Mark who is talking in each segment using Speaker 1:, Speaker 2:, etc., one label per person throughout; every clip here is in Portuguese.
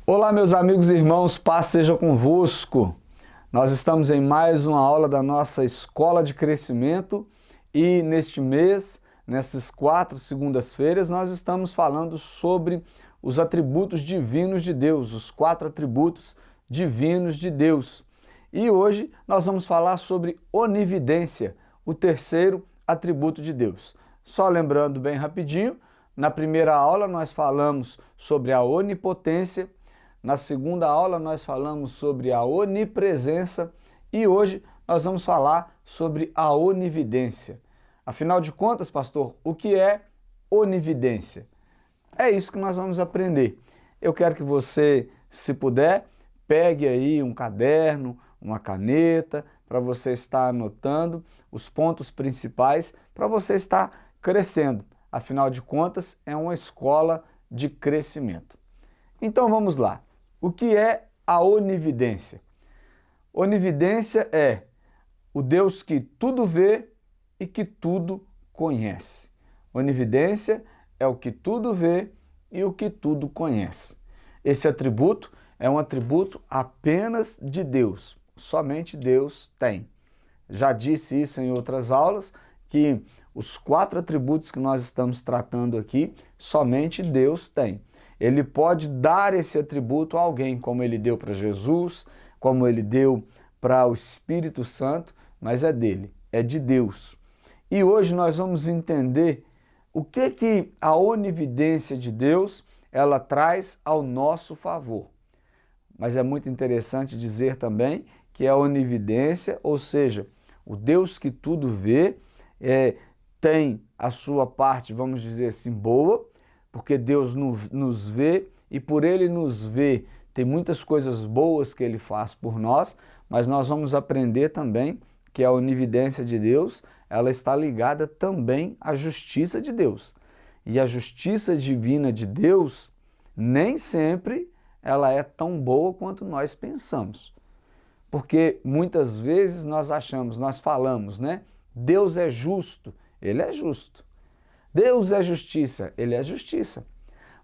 Speaker 1: Olá, meus amigos e irmãos, paz seja convosco. Nós estamos em mais uma aula da nossa Escola de Crescimento e neste mês, nessas 4 segundas-feiras, nós estamos falando sobre os atributos divinos de Deus, os 4 atributos divinos de Deus. E hoje nós vamos falar sobre onividência, o terceiro atributo de Deus. Só lembrando bem rapidinho, na primeira aula nós falamos sobre a onipotência. Na segunda aula nós falamos sobre a onipresença e hoje nós vamos falar sobre a onividência. Afinal de contas, pastor, o que é onividência? É isso que nós vamos aprender. Eu quero que você, se puder, pegue aí um caderno, uma caneta, para você estar anotando os pontos principais, para você estar crescendo. Afinal de contas, é uma escola de crescimento. Então vamos lá. O que é a onividência? Onividência é o Deus que tudo vê e que tudo conhece. Onividência é o que tudo vê e o que tudo conhece. Esse atributo é um atributo apenas de Deus. Somente Deus tem. Já disse isso em outras aulas, que os 4 atributos que nós estamos tratando aqui, somente Deus tem. Ele pode dar esse atributo a alguém, como ele deu para Jesus, como ele deu para o Espírito Santo, mas é dele, é de Deus. E hoje nós vamos entender o que a onividência de Deus ela traz ao nosso favor. Mas é muito interessante dizer também que a onividência, ou seja, o Deus que tudo vê, tem a sua parte, vamos dizer assim, boa, porque Deus nos vê e por Ele nos ver, tem muitas coisas boas que Ele faz por nós, mas nós vamos aprender também que a onividência de Deus, ela está ligada também à justiça de Deus. E a justiça divina de Deus, nem sempre ela é tão boa quanto nós pensamos. Porque muitas vezes nós falamos, né? Deus é justo, Ele é justo. Deus é justiça, Ele é justiça.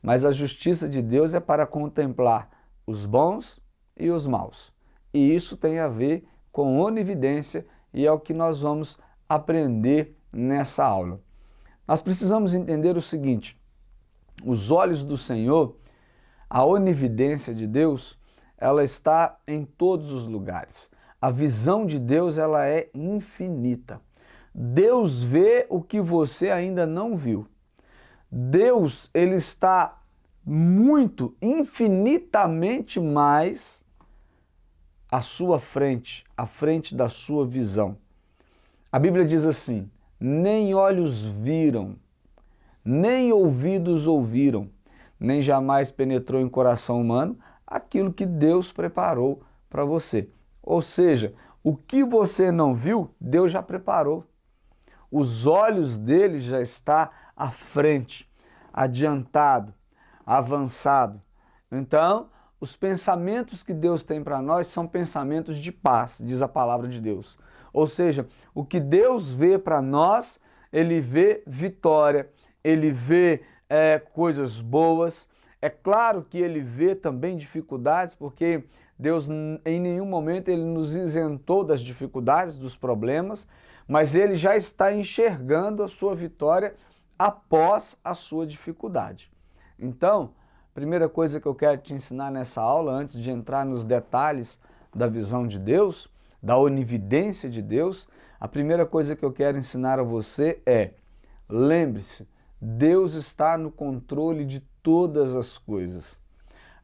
Speaker 1: Mas a justiça de Deus é para contemplar os bons e os maus. E isso tem a ver com onividência e é o que nós vamos aprender nessa aula. Nós precisamos entender o seguinte: os olhos do Senhor, a onividência de Deus, ela está em todos os lugares. A visão de Deus, ela é infinita. Deus vê o que você ainda não viu. Deus, ele está muito, infinitamente mais à sua frente, à frente da sua visão. A Bíblia diz assim: nem olhos viram, nem ouvidos ouviram, nem jamais penetrou em coração humano aquilo que Deus preparou para você. Ou seja, o que você não viu, Deus já preparou. Os olhos dele já está à frente, adiantado, avançado. Então, os pensamentos que Deus tem para nós são pensamentos de paz, diz a palavra de Deus. Ou seja, o que Deus vê para nós, ele vê vitória, ele vê coisas boas. É claro que ele vê também dificuldades, porque Deus em nenhum momento ele nos isentou das dificuldades, dos problemas, mas ele já está enxergando a sua vitória após a sua dificuldade. Então, a primeira coisa que eu quero te ensinar nessa aula, antes de entrar nos detalhes da visão de Deus, da onividência de Deus, a primeira coisa que eu quero ensinar a você é: lembre-se, Deus está no controle de todas as coisas.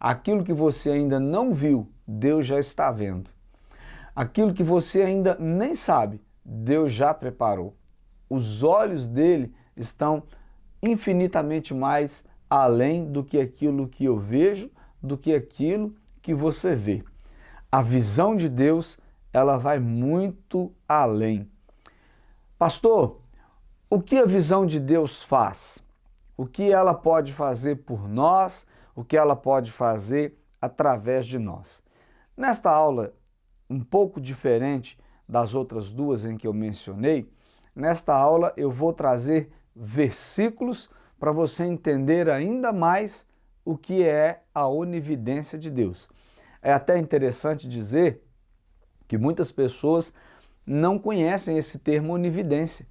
Speaker 1: Aquilo que você ainda não viu, Deus já está vendo. Aquilo que você ainda nem sabe, Deus já preparou. Os olhos dele estão infinitamente mais além do que aquilo que eu vejo, do que aquilo que você vê. A visão de Deus, ela vai muito além. Pastor, o que a visão de Deus faz? O que ela pode fazer por nós? O que ela pode fazer através de nós? Nesta aula, um pouco diferente das outras duas em que eu mencionei, nesta aula eu vou trazer versículos para você entender ainda mais o que é a onividência de Deus. É até interessante dizer que muitas pessoas não conhecem esse termo onividência.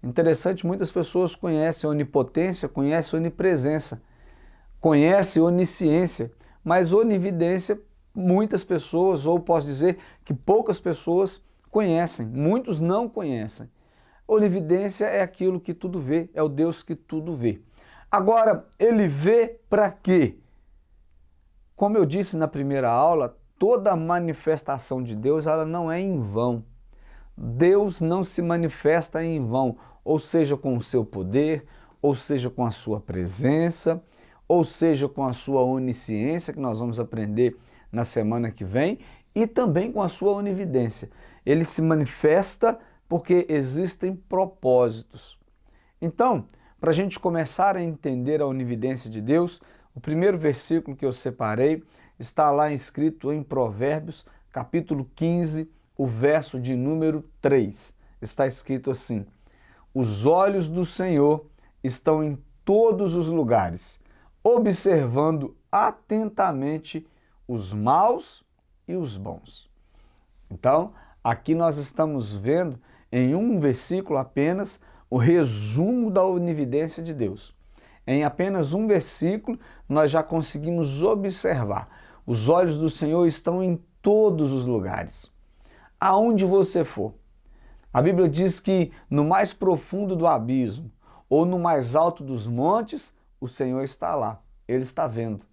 Speaker 1: Interessante, muitas pessoas conhecem onipotência, conhecem onipresença, conhecem onisciência, mas onividência muitas pessoas, ou posso dizer que poucas pessoas conhecem, muitos não conhecem. Onividência é aquilo que tudo vê, é o Deus que tudo vê. Agora, ele vê para quê? Como eu disse na primeira aula, toda manifestação de Deus ela não é em vão. Deus não se manifesta em vão, ou seja, com o seu poder, ou seja, com a sua presença, ou seja, com a sua onisciência, que nós vamos aprender na semana que vem, e também com a sua onividência. Ele se manifesta porque existem propósitos. Então, para a gente começar a entender a onividência de Deus, o primeiro versículo que eu separei está lá escrito em Provérbios, capítulo 15, o verso de número 3. Está escrito assim: os olhos do Senhor estão em todos os lugares, observando atentamente os maus e os bons. Então, aqui nós estamos vendo em um versículo apenas o resumo da onividência de Deus. Em apenas um versículo nós já conseguimos observar. Os olhos do Senhor estão em todos os lugares. Aonde você for. A Bíblia diz que no mais profundo do abismo ou no mais alto dos montes, o Senhor está lá. Ele está vendo.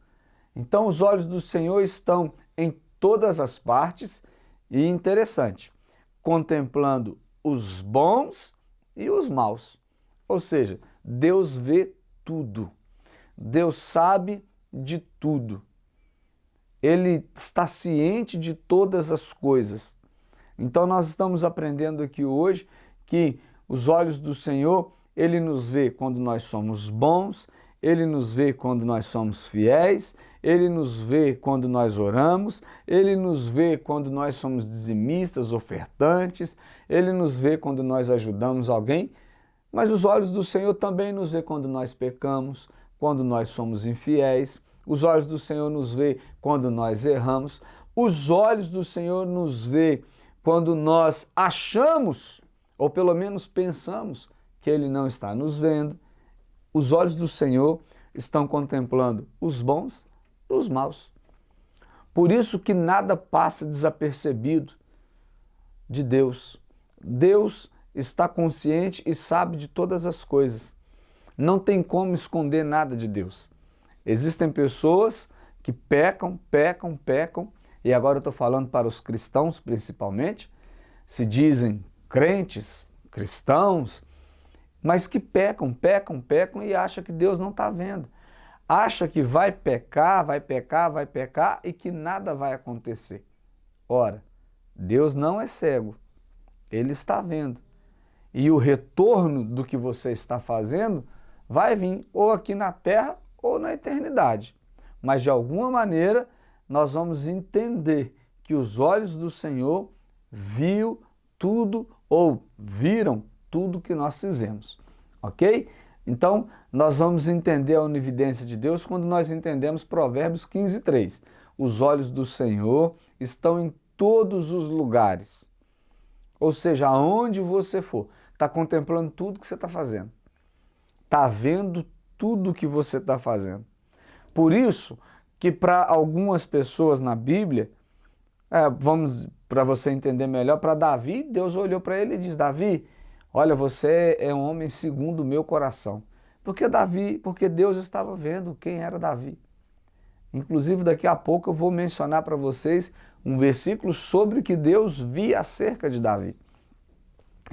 Speaker 1: Então os olhos do Senhor estão em todas as partes e interessante, contemplando os bons e os maus. Ou seja, Deus vê tudo. Deus sabe de tudo. Ele está ciente de todas as coisas. Então nós estamos aprendendo aqui hoje que os olhos do Senhor, Ele nos vê quando nós somos bons, Ele nos vê quando nós somos fiéis, Ele nos vê quando nós oramos, Ele nos vê quando nós somos dizimistas, ofertantes, Ele nos vê quando nós ajudamos alguém, mas os olhos do Senhor também nos vê quando nós pecamos, quando nós somos infiéis, os olhos do Senhor nos vê quando nós erramos, os olhos do Senhor nos vê quando nós achamos, ou pelo menos pensamos, que Ele não está nos vendo. Os olhos do Senhor estão contemplando os bons e os maus. Por isso que nada passa desapercebido de Deus. Deus está consciente e sabe de todas as coisas. Não tem como esconder nada de Deus. Existem pessoas que pecam, e agora eu estou falando para os cristãos principalmente, se dizem crentes, cristãos, mas que pecam e acham que Deus não está vendo. Acha que vai pecar e que nada vai acontecer. Ora, Deus não é cego, Ele está vendo. E o retorno do que você está fazendo vai vir ou aqui na terra ou na eternidade. Mas de alguma maneira nós vamos entender que os olhos do Senhor viu tudo ou viram tudo que nós fizemos, ok? Então, nós vamos entender a onividência de Deus quando nós entendemos Provérbios 15, 3. Os olhos do Senhor estão em todos os lugares. Ou seja, aonde você for, está contemplando tudo que você está fazendo. Está vendo tudo que você está fazendo. Por isso que para algumas pessoas na Bíblia, vamos para você entender melhor, para Davi, Deus olhou para ele e disse: Davi, olha, você é um homem segundo o meu coração. Porque Deus estava vendo quem era Davi. Inclusive, daqui a pouco eu vou mencionar para vocês um versículo sobre o que Deus via acerca de Davi.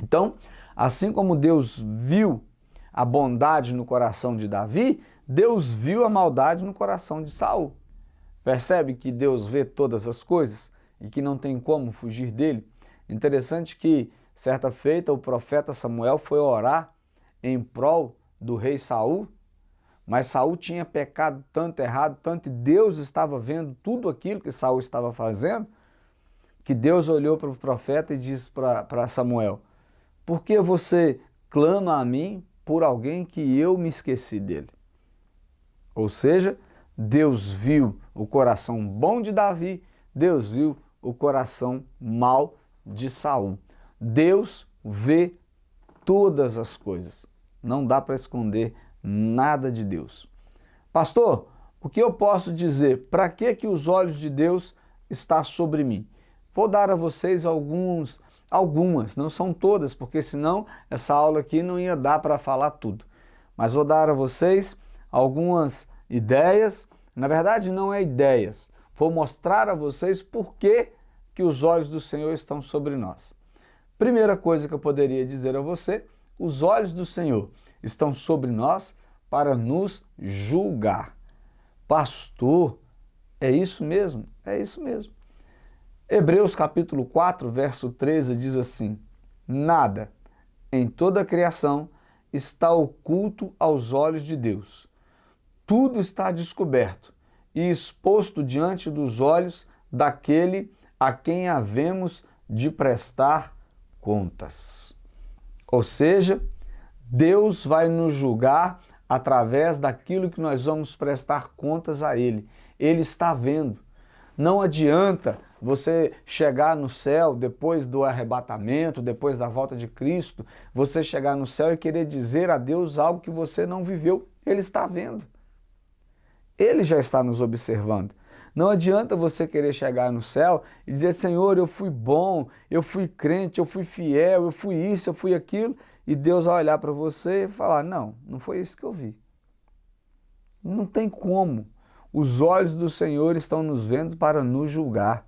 Speaker 1: Então, assim como Deus viu a bondade no coração de Davi, Deus viu a maldade no coração de Saul. Percebe que Deus vê todas as coisas e que não tem como fugir dele? Interessante que, certa feita, o profeta Samuel foi orar em prol do rei Saul, mas Saul tinha pecado tanto errado, tanto, e Deus estava vendo tudo aquilo que Saul estava fazendo, que Deus olhou para o profeta e disse para Samuel: por que você clama a mim por alguém que eu me esqueci dele? Ou seja, Deus viu o coração bom de Davi, Deus viu o coração mau de Saul. Deus vê todas as coisas. Não dá para esconder nada de Deus. Pastor, o que eu posso dizer? Para que os olhos de Deus estão sobre mim? Vou dar a vocês algumas, não são todas, porque senão essa aula aqui não ia dar para falar tudo. Mas vou dar a vocês algumas ideias, na verdade não é ideias, vou mostrar a vocês por que os olhos do Senhor estão sobre nós. Primeira coisa que eu poderia dizer a você, os olhos do Senhor estão sobre nós para nos julgar. Pastor, é isso mesmo? É isso mesmo. Hebreus capítulo 4, verso 13 diz assim: nada em toda a criação está oculto aos olhos de Deus. Tudo está descoberto e exposto diante dos olhos daquele a quem havemos de prestar contas. Ou seja, Deus vai nos julgar através daquilo que nós vamos prestar contas a Ele. Ele está vendo. Não adianta você chegar no céu depois do arrebatamento, depois da volta de Cristo, você chegar no céu e querer dizer a Deus algo que você não viveu. Ele está vendo. Ele já está nos observando. Não adianta você querer chegar no céu e dizer: Senhor, eu fui bom, eu fui crente, eu fui fiel, eu fui isso, eu fui aquilo, e Deus vai olhar para você e falar: não, não foi isso que eu vi. Não tem como. Os olhos do Senhor estão nos vendo para nos julgar.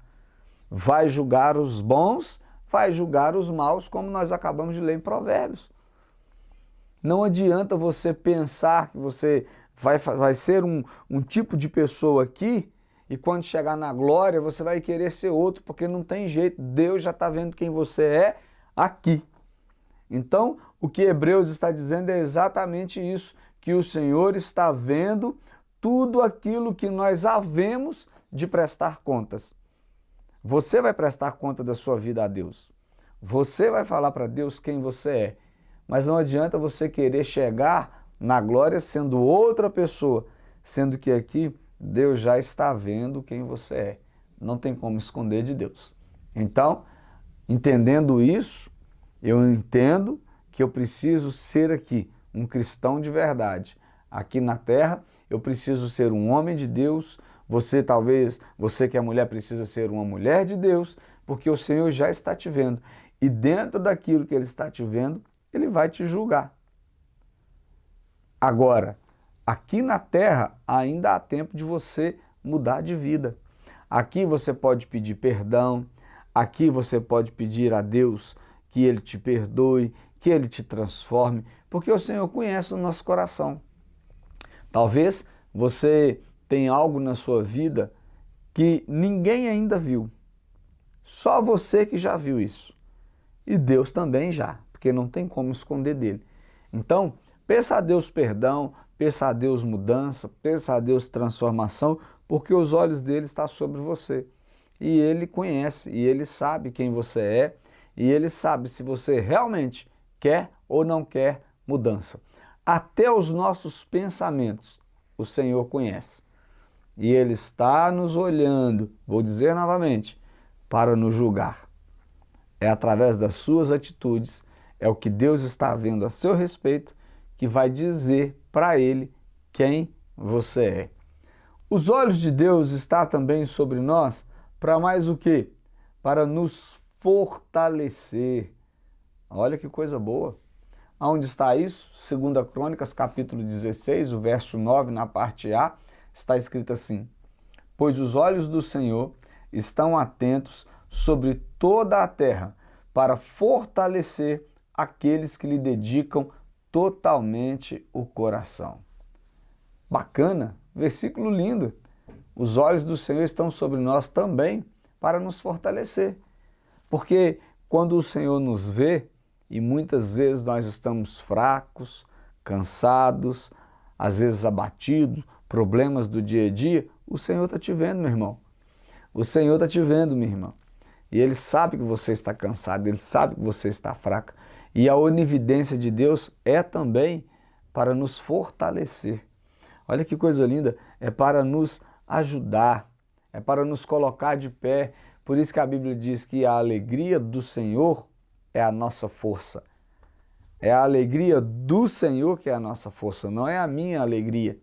Speaker 1: Vai julgar os bons, vai julgar os maus, como nós acabamos de ler em Provérbios. Não adianta você pensar que você vai ser um tipo de pessoa aqui e quando chegar na glória você vai querer ser outro, porque não tem jeito. Deus já está vendo quem você é aqui. Então, o que Hebreus está dizendo é exatamente isso, que o Senhor está vendo tudo aquilo que nós havemos de prestar contas. Você vai prestar conta da sua vida a Deus. Você vai falar para Deus quem você é. Mas não adianta você querer chegar na glória sendo outra pessoa, sendo que aqui Deus já está vendo quem você é. Não tem como esconder de Deus. Então, entendendo isso, eu entendo que eu preciso ser aqui um cristão de verdade. Aqui na terra, eu preciso ser um homem de Deus. Você que é mulher, precisa ser uma mulher de Deus, porque o Senhor já está te vendo. E dentro daquilo que Ele está te vendo, Ele vai te julgar. Agora, aqui na terra, ainda há tempo de você mudar de vida. Aqui você pode pedir perdão, aqui você pode pedir a Deus que Ele te perdoe, que Ele te transforme, porque o Senhor conhece o nosso coração. Talvez você tenha algo na sua vida que ninguém ainda viu. Só você que já viu isso. E Deus também já, porque não tem como esconder dele. Então, peça a Deus perdão, peça a Deus mudança, peça a Deus transformação, porque os olhos dele estão sobre você. E ele conhece, e ele sabe quem você é, e ele sabe se você realmente quer ou não quer mudança. Até os nossos pensamentos o Senhor conhece. E Ele está nos olhando, vou dizer novamente, para nos julgar. É através das suas atitudes, é o que Deus está vendo a seu respeito, que vai dizer para Ele quem você é. Os olhos de Deus estão também sobre nós para mais o quê? Para nos fortalecer. Olha que coisa boa. Aonde está isso? 2 Crônicas, capítulo 16, o verso 9, na parte A, está escrito assim: pois os olhos do Senhor estão atentos sobre toda a terra, para fortalecer aqueles que lhe dedicam totalmente o coração. Bacana, versículo lindo. Os olhos do Senhor estão sobre nós também para nos fortalecer. Porque quando o Senhor nos vê, e muitas vezes nós estamos fracos, cansados, às vezes abatidos, problemas do dia a dia, o Senhor está te vendo, meu irmão. O Senhor está te vendo, minha irmã. E Ele sabe que você está cansado, Ele sabe que você está fraca. E a onividência de Deus é também para nos fortalecer. Olha que coisa linda, é para nos ajudar, é para nos colocar de pé. Por isso que a Bíblia diz que a alegria do Senhor é a nossa força. É a alegria do Senhor que é a nossa força, não é a minha alegria.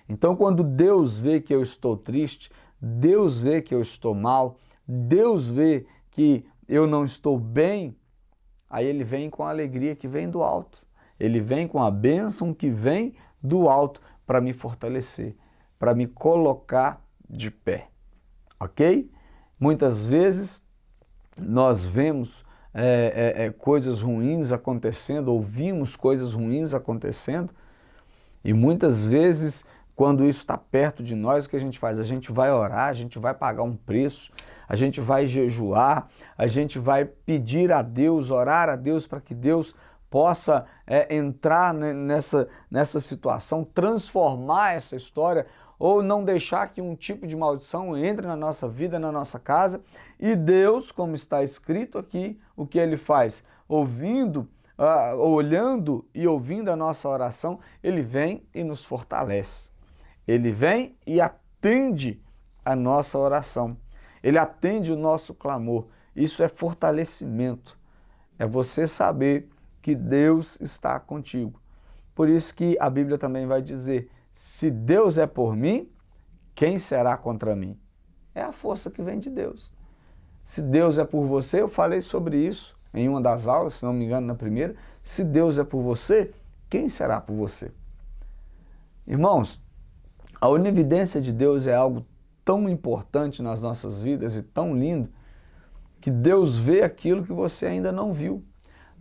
Speaker 1: Então, quando Deus vê que eu estou triste, Deus vê que eu estou mal, Deus vê que eu não estou bem, aí Ele vem com a alegria que vem do alto. Ele vem com a bênção que vem do alto para me fortalecer, para me colocar de pé. Ok? Muitas vezes nós vemos coisas ruins acontecendo, ouvimos coisas ruins acontecendo, e muitas vezes, quando isso está perto de nós, o que a gente faz? A gente vai orar, a gente vai pagar um preço, a gente vai jejuar, a gente vai pedir a Deus, orar a Deus para que Deus possa entrar nessa situação, transformar essa história, ou não deixar que um tipo de maldição entre na nossa vida, na nossa casa. E Deus, como está escrito aqui, o que Ele faz? Olhando e ouvindo a nossa oração, Ele vem e nos fortalece. Ele vem e atende a nossa oração. Ele atende o nosso clamor. Isso é fortalecimento. É você saber que Deus está contigo. Por isso que a Bíblia também vai dizer: se Deus é por mim, quem será contra mim? É a força que vem de Deus. Se Deus é por você, eu falei sobre isso em uma das aulas, se não me engano, na primeira. Se Deus é por você, quem será por você? Irmãos, a onividência de Deus é algo tão importante nas nossas vidas e tão lindo, que Deus vê aquilo que você ainda não viu.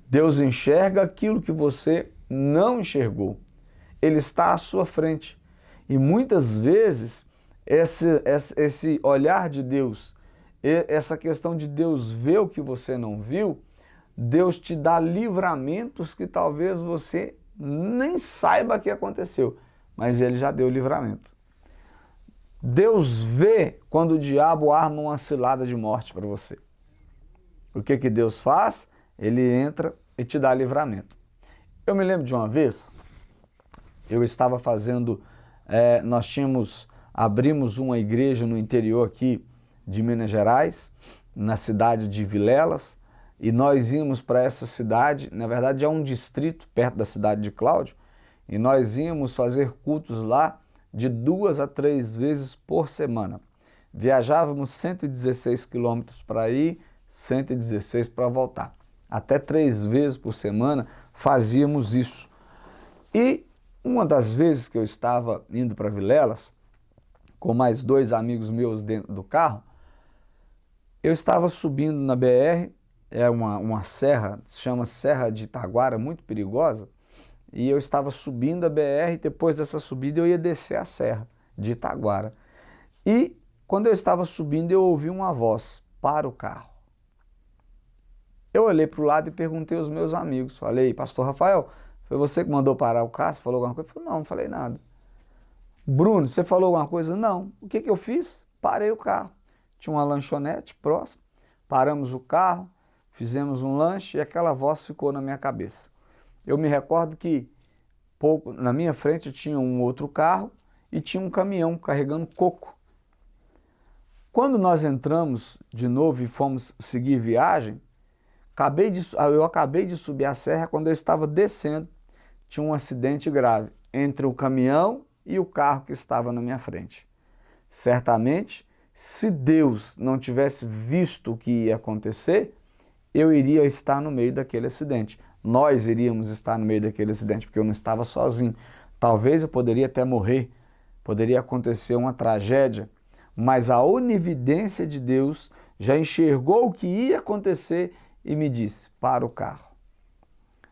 Speaker 1: Deus enxerga aquilo que você não enxergou. Ele está à sua frente. E muitas vezes, esse olhar de Deus, essa questão de Deus ver o que você não viu, Deus te dá livramentos que talvez você nem saiba que aconteceu, mas Ele já deu o livramento. Deus vê quando o diabo arma uma cilada de morte para você. O que Deus faz? Ele entra e te dá livramento. Eu me lembro de uma vez, eu estava fazendo, abrimos uma igreja no interior aqui de Minas Gerais, na cidade de Vilelas, e nós íamos para essa cidade, na verdade é um distrito perto da cidade de Cláudio, e nós íamos fazer cultos lá de 2 a 3 vezes por semana. Viajávamos 116 quilômetros para ir, 116 para voltar. Até 3 vezes por semana fazíamos isso. E uma das vezes que eu estava indo para Vilelas, com mais 2 amigos meus dentro do carro, eu estava subindo na BR, é uma serra, se chama Serra de Itaguara, muito perigosa, e eu estava subindo a BR, e depois dessa subida eu ia descer a Serra de Itaguara. E quando eu estava subindo, eu ouvi uma voz: para o carro. Eu olhei para o lado e perguntei aos meus amigos, falei: pastor Rafael, foi você que mandou parar o carro? Você falou alguma coisa? Eu falei: não falei nada. Bruno, você falou alguma coisa? Não. O que eu fiz? Parei o carro. Tinha uma lanchonete próxima, paramos o carro, fizemos um lanche e aquela voz ficou na minha cabeça. Eu me recordo que na minha frente tinha um outro carro e tinha um caminhão carregando coco. Quando nós entramos de novo e fomos seguir viagem, eu acabei de subir a serra. Quando eu estava descendo, tinha um acidente grave entre o caminhão e o carro que estava na minha frente. Certamente, se Deus não tivesse visto o que ia acontecer, eu iria estar no meio daquele acidente. Nós iríamos estar no meio daquele acidente, porque eu não estava sozinho. Talvez eu poderia até morrer, poderia acontecer uma tragédia, mas a onividência de Deus já enxergou o que ia acontecer e me disse: para o carro.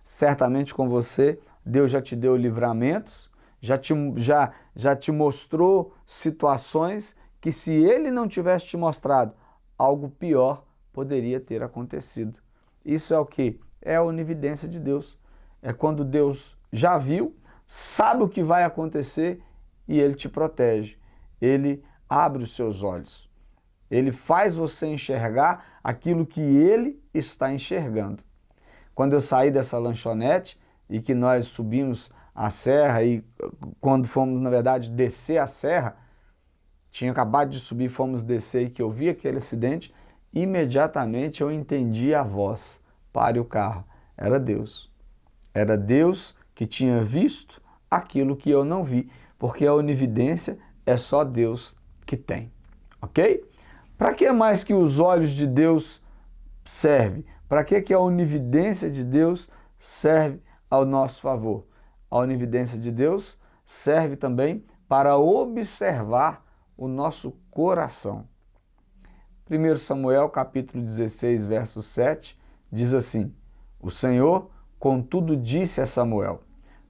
Speaker 1: Certamente com você, Deus já te deu livramentos, já te mostrou situações que, se Ele não tivesse te mostrado, algo pior poderia ter acontecido. Isso é o quê? É a onividência de Deus. É quando Deus já viu, sabe o que vai acontecer e Ele te protege. Ele abre os seus olhos. Ele faz você enxergar aquilo que Ele está enxergando. Quando eu saí dessa lanchonete e que nós subimos a serra e quando fomos, na verdade, descer a serra, tinha acabado de subir, fomos descer e que eu vi aquele acidente, imediatamente eu entendi a voz: pare o carro. Era Deus. Era Deus que tinha visto aquilo que eu não vi, porque a onividência é só Deus que tem, ok? Para que mais que os olhos de Deus servem? Para que a onividência de Deus serve ao nosso favor? A onividência de Deus serve também para observar o nosso coração. 1 Samuel capítulo 16, verso 7, diz assim: o Senhor, contudo, disse a Samuel: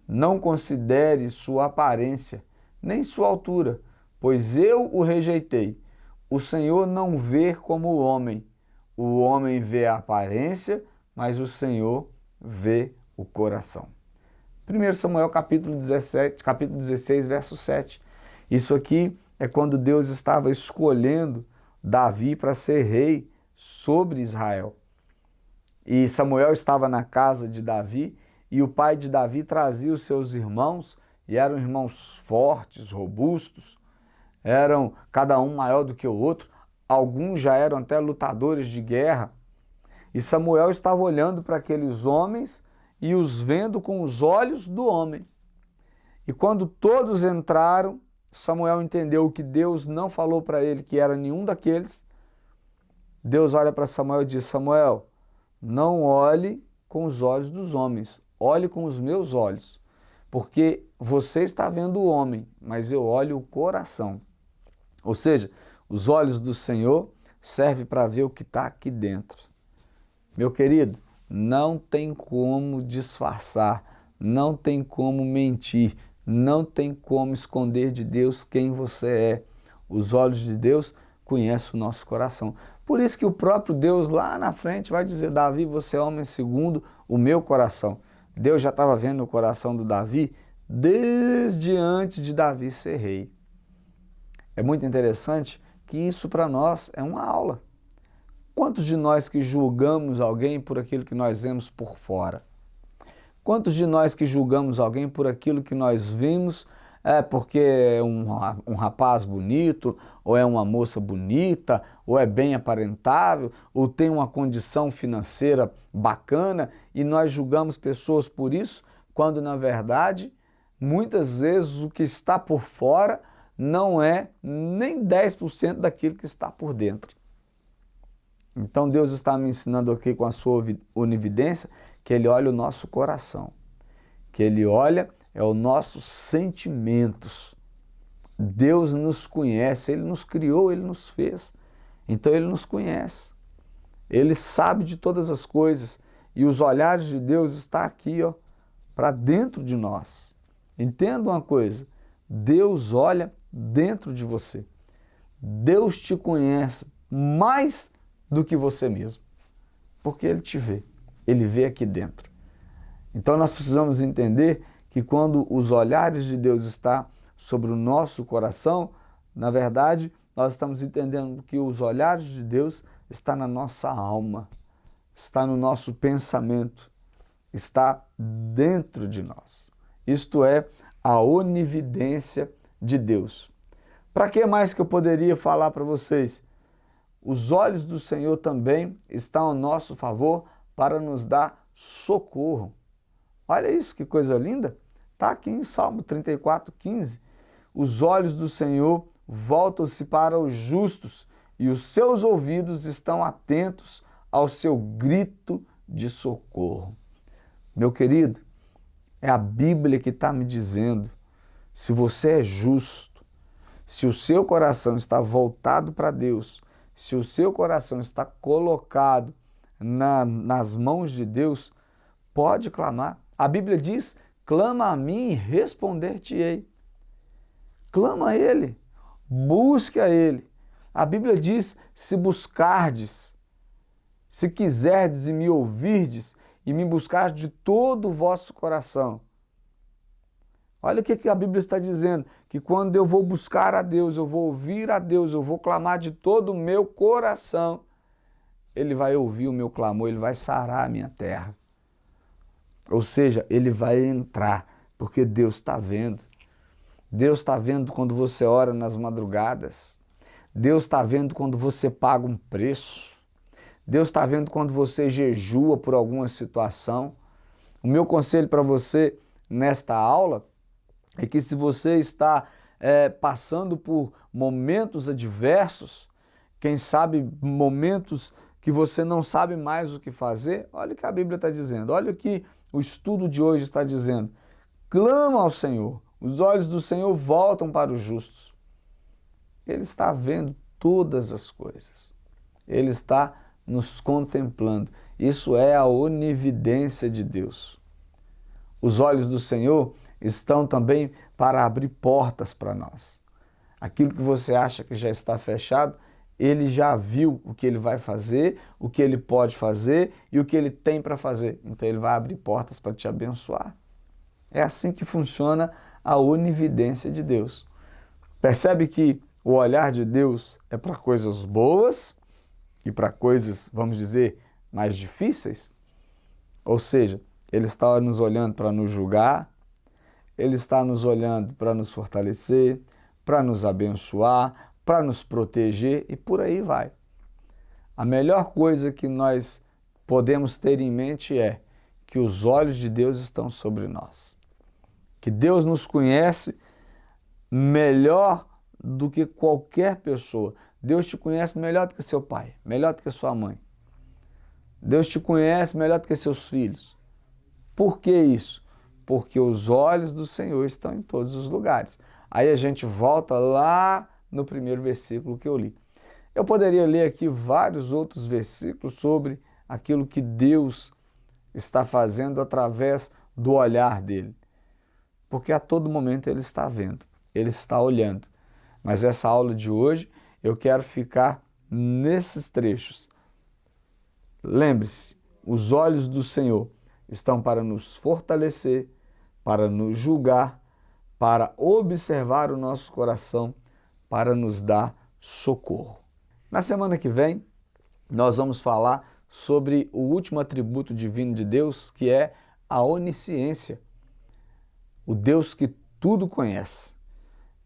Speaker 1: não considere sua aparência, nem sua altura, pois eu o rejeitei. O Senhor não vê como o homem vê a aparência, mas o Senhor vê o coração. 1 Samuel capítulo 16, verso 7. Isso aqui é quando Deus estava escolhendo Davi para ser rei sobre Israel. E Samuel estava na casa de Davi e o pai de Davi trazia os seus irmãos, e eram irmãos fortes, robustos, eram cada um maior do que o outro, alguns já eram até lutadores de guerra. E Samuel estava olhando para aqueles homens e os vendo com os olhos do homem. E quando todos entraram, Samuel entendeu que Deus não falou para ele que era nenhum daqueles. Deus olha para Samuel e diz: Samuel, não olhe com os olhos dos homens, olhe com os meus olhos, porque você está vendo o homem, mas eu olho o coração. Ou seja, os olhos do Senhor servem para ver o que está aqui dentro. Meu querido, não tem como disfarçar, não tem como mentir, não tem como esconder de Deus quem você é. Os olhos de Deus conhecem o nosso coração. Por isso que o próprio Deus lá na frente vai dizer: Davi, você é homem segundo o meu coração. Deus já estava vendo o coração do Davi desde antes de Davi ser rei. É muito interessante que isso para nós é uma aula. Quantos de nós que julgamos alguém por aquilo que nós vemos por fora? Quantos de nós que julgamos alguém por aquilo que nós vimos, porque é um rapaz bonito, ou é uma moça bonita, ou é bem aparentável, ou tem uma condição financeira bacana, e nós julgamos pessoas por isso, quando na verdade, muitas vezes o que está por fora não é nem 10% daquilo que está por dentro. Então Deus está me ensinando aqui com a sua onividência que Ele olha o nosso coração, que Ele olha os nossos sentimentos. Deus nos conhece, Ele nos criou, Ele nos fez, então Ele nos conhece. Ele sabe de todas as coisas e os olhares de Deus estão aqui, para dentro de nós. Entenda uma coisa, Deus olha dentro de você. Deus te conhece mais do que você mesmo, porque Ele te vê, Ele vê aqui dentro. Então nós precisamos entender que quando os olhares de Deus estão sobre o nosso coração, na verdade, nós estamos entendendo que os olhares de Deus estão na nossa alma, está no nosso pensamento, está dentro de nós. Isto é a onividência de Deus. Para que mais que eu poderia falar para vocês? Os olhos do Senhor também estão ao nosso favor para nos dar socorro. Olha isso, que coisa linda! Está aqui em Salmo 34:15. Os olhos do Senhor voltam-se para os justos e os seus ouvidos estão atentos ao seu grito de socorro. Meu querido, é a Bíblia que está me dizendo: se você é justo, se o seu coração está voltado para Deus, se o seu coração está colocado nas mãos de Deus, pode clamar. A Bíblia diz: clama a mim e responder-te-ei. Clama a Ele, busque a Ele. A Bíblia diz: se buscardes, se quiserdes e me ouvirdes, e me buscardes de todo o vosso coração. Olha o que a Bíblia está dizendo, que quando eu vou buscar a Deus, eu vou ouvir a Deus, eu vou clamar de todo o meu coração, Ele vai ouvir o meu clamor, Ele vai sarar a minha terra. Ou seja, Ele vai entrar Porque Deus está vendo. Deus está vendo quando você ora nas madrugadas. Deus está vendo quando você paga um preço. Deus está vendo quando você jejua por alguma situação. O meu conselho para você nesta aula é que se você está passando por momentos adversos, quem sabe momentos que você não sabe mais o que fazer, olha o que a Bíblia está dizendo, olha o que o estudo de hoje está dizendo. Clama ao Senhor, os olhos do Senhor voltam para os justos. Ele está vendo todas as coisas, Ele está nos contemplando. Isso é a onividência de Deus. Os olhos do Senhor estão também para abrir portas para nós. Aquilo que você acha que já está fechado, Ele já viu o que Ele vai fazer, o que Ele pode fazer e o que Ele tem para fazer. Então Ele vai abrir portas para te abençoar. É assim que funciona a onividência de Deus. Percebe que o olhar de Deus é para coisas boas e para coisas, vamos dizer, mais difíceis? Ou seja, Ele está nos olhando para nos julgar, Ele está nos olhando para nos fortalecer, para nos abençoar, para nos proteger e por aí vai. A melhor coisa que nós podemos ter em mente é que os olhos de Deus estão sobre nós. Que Deus nos conhece melhor do que qualquer pessoa. Deus te conhece melhor do que seu pai, melhor do que sua mãe. Deus te conhece melhor do que seus filhos. Por que isso? Porque os olhos do Senhor estão em todos os lugares. Aí a gente volta lá no primeiro versículo que eu li. Eu poderia ler aqui vários outros versículos sobre aquilo que Deus está fazendo através do olhar dele. Porque a todo momento Ele está vendo, Ele está olhando. Mas essa aula de hoje eu quero ficar nesses trechos. Lembre-se, os olhos do Senhor estão para nos fortalecer, para nos julgar, para observar o nosso coração, para nos dar socorro. Na semana que vem, nós vamos falar sobre o último atributo divino de Deus, que é a onisciência. O Deus que tudo conhece.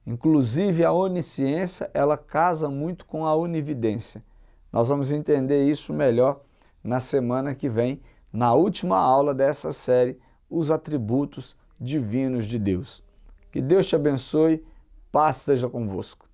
Speaker 1: Inclusive a onisciência, ela casa muito com a onividência. Nós vamos entender isso melhor na semana que vem, na última aula dessa série, os atributos divinos de Deus. Que Deus te abençoe, paz seja convosco.